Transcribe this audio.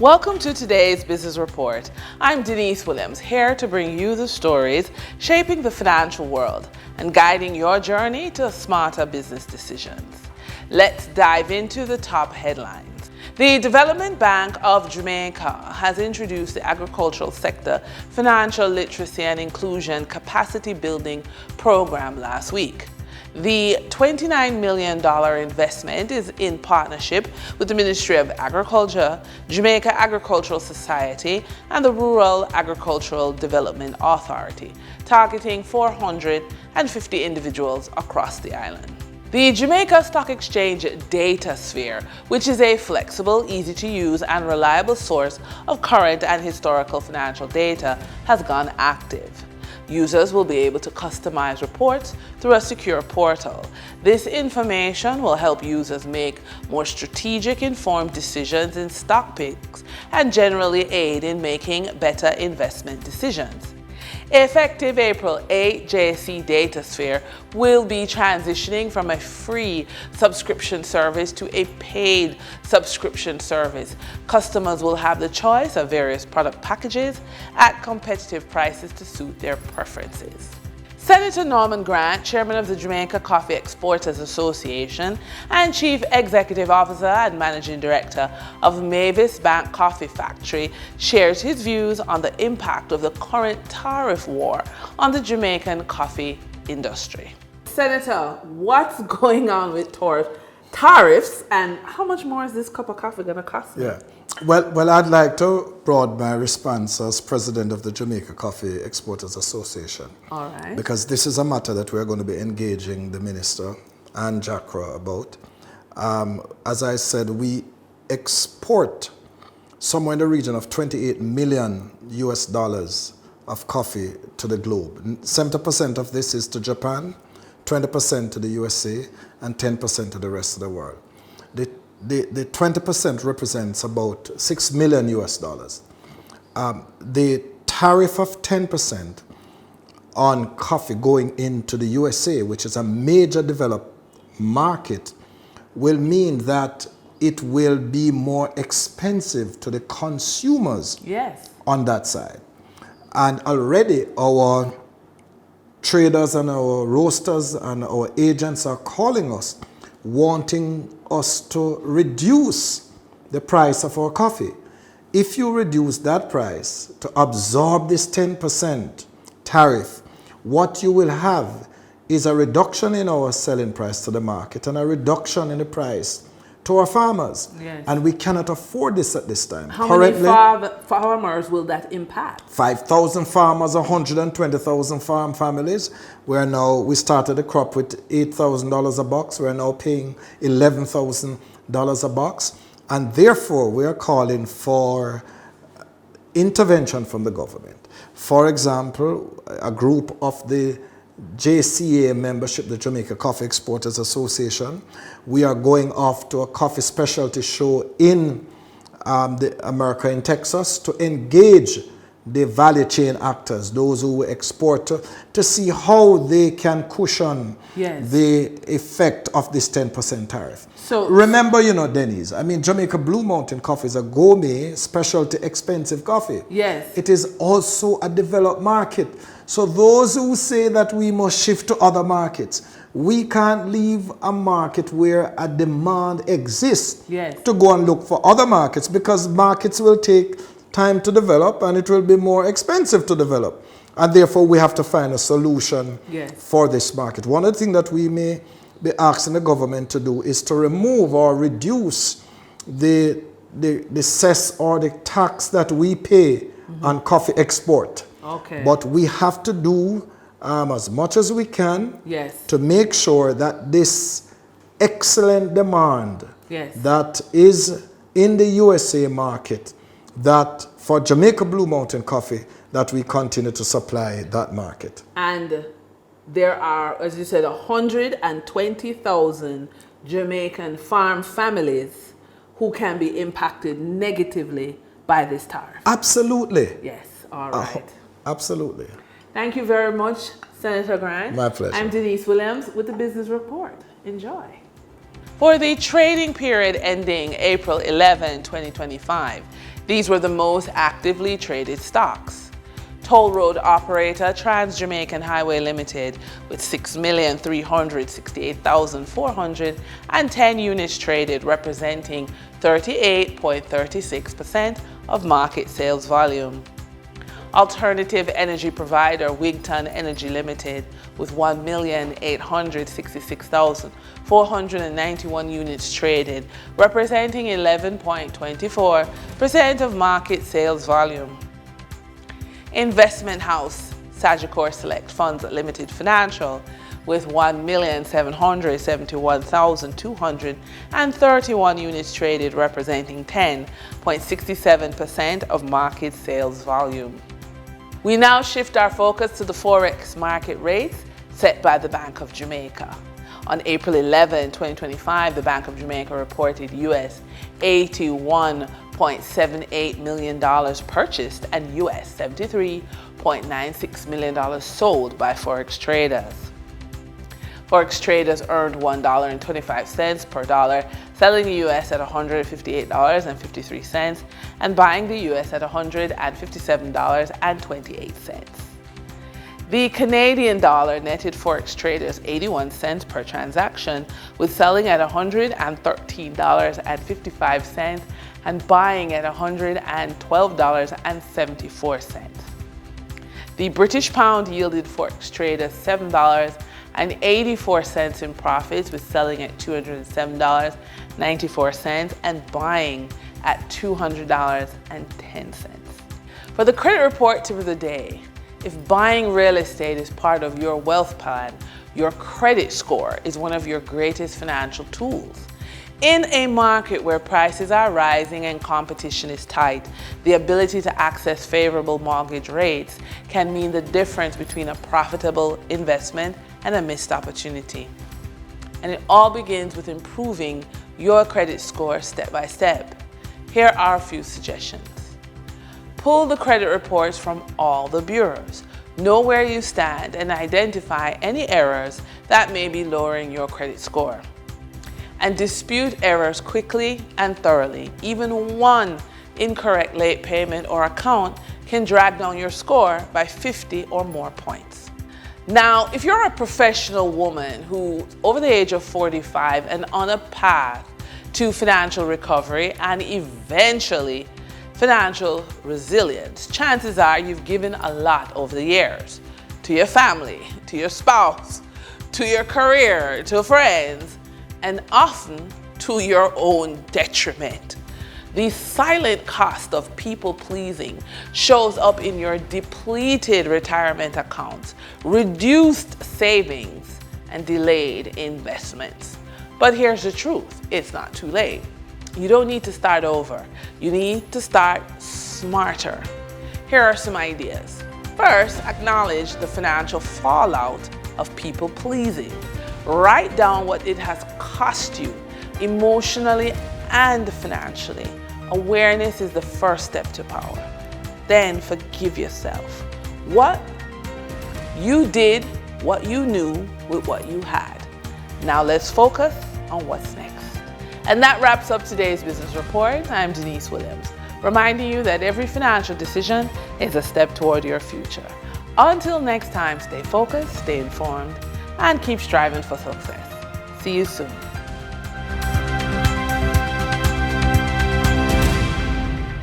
Welcome to today's Business Report. I'm Denise Williams, here to bring you the stories shaping the financial world and guiding your journey to smarter business decisions. Let's dive into the top headlines. The Development Bank of Jamaica has introduced the Agricultural Sector Financial Literacy and Inclusion Capacity Building Program last week. The $29 million investment is in partnership with the Ministry of Agriculture, Jamaica Agricultural Society, and the Rural Agricultural Development Authority, targeting 450 individuals across the island. The Jamaica Stock Exchange DataSphere, which is a flexible, easy-to-use, and reliable source of current and historical financial data, has gone active. Users will be able to customize reports through a secure portal. This information will help users make more strategic, informed decisions in stock picks and generally aid in making better investment decisions. Effective April, AJC DataSphere will be transitioning from a free subscription service to a paid subscription service. Customers will have the choice of various product packages at competitive prices to suit their preferences. Senator Norman Grant, Chairman of the Jamaica Coffee Exporters Association and Chief Executive Officer and Managing Director of Mavis Bank Coffee Factory, shares his views on the impact of the current tariff war on the Jamaican coffee industry. Senator, what's going on with tariffs and how much more is this cup of coffee going to cost me? Yeah. Well, I'd like to broaden my response as president of the Jamaica Coffee Exporters Association. All right. Because this is a matter that we're going to be engaging the minister and JACRA about. As I said, we export somewhere in the region of 28 million US dollars of coffee to the globe. 70% of this is to Japan, 20% to the USA, and 10% to the rest of the world. The 20% represents about 6 million US dollars. The tariff of 10% on coffee going into the USA, which is a major developed market, will mean that it will be more expensive to the consumers on that side. And already our traders and our roasters and our agents are calling us, wanting us to reduce the price of our coffee. If you reduce that price to absorb this 10% tariff, what you will have is a reduction in our selling price to the market and a reduction in the price to our farmers. Yes. And we cannot afford this at this time. How many farmers will that impact? 5,000 farmers, 120,000 farm families. We started the crop with $8,000 a box. We're now paying $11,000 a box. And therefore, we are calling for intervention from the government. For example, a group of the JCA membership, the Jamaica Coffee Exporters Association, we are going off to a coffee specialty show in America, in Texas, to engage the value chain actors, those who export, to see how they can cushion the effect of this 10% tariff. So remember, Denise, Jamaica Blue Mountain coffee is a gourmet, specialty, expensive coffee. Yes. It is also a developed market. So those who say that we must shift to other markets, we can't leave a market where a demand exists to go and look for other markets, because markets will take time to develop and it will be more expensive to develop. And therefore we have to find a solution for this market. One of the things that we may be asking the government to do is to remove or reduce the cess or the tax that we pay on coffee export. Okay. But we have to do as much as we can to make sure that this excellent demand that is in the USA market, that for Jamaica Blue Mountain coffee, that we continue to supply that market. And there are, as you said, 120,000 Jamaican farm families who can be impacted negatively by this tariff. Absolutely. Yes, all right. Absolutely. Thank you very much, Senator Grant. My pleasure. I'm Denise Williams with the Business Report. Enjoy. For the trading period ending April 11, 2025, These were the most actively traded stocks. Toll road operator Trans-Jamaican Highway Limited with 6,368,410 units traded, representing 38.36% of market sales volume. Alternative energy provider Wigton Energy Limited with 1,866,491 units traded, representing 11.24% of market sales volume. Investment house Sagicor Select Funds Limited Financial with 1,771,231 units traded, representing 10.67% of market sales volume. We now shift our focus to the Forex market rates set by the Bank of Jamaica. On April 11, 2025, the Bank of Jamaica reported US $81.78 million purchased and US $73.96 million sold by Forex traders. Forex traders earned $1.25 per dollar, selling the US at $158.53 and buying the US at $157.28. The Canadian dollar netted Forex traders 81 cents per transaction, with selling at $113.55 and buying at $112.74. The British pound yielded Forex traders $7.84 in profits, with selling at $207.94 and buying at $200.10. For the credit report tip of the day, if buying real estate is part of your wealth plan, your credit score is one of your greatest financial tools. In a market where prices are rising and competition is tight, the ability to access favorable mortgage rates can mean the difference between a profitable investment and a missed opportunity. And it all begins with improving your credit score step by step. Here are a few suggestions. Pull the credit reports from all the bureaus. Know where you stand and identify any errors that may be lowering your credit score. And dispute errors quickly and thoroughly. Even one incorrect late payment or account can drag down your score by 50 or more points. Now, if you're a professional woman who's over the age of 45 and on a path to financial recovery and eventually financial resilience, chances are you've given a lot over the years to your family, to your spouse, to your career, to friends, and often to your own detriment. The silent cost of people pleasing shows up in your depleted retirement accounts, reduced savings, and delayed investments. But here's the truth, it's not too late. You don't need to start over. You need to start smarter. Here are some ideas. First, acknowledge the financial fallout of people pleasing. Write down what it has cost you emotionally and financially. Awareness is the first step to power. Then forgive yourself. What you did, what you knew with what you had. Now let's focus on what's next. And that wraps up today's business report. I'm Denise Williams, reminding you that every financial decision is a step toward your future. Until next time, stay focused, stay informed, and keep striving for success. See you soon.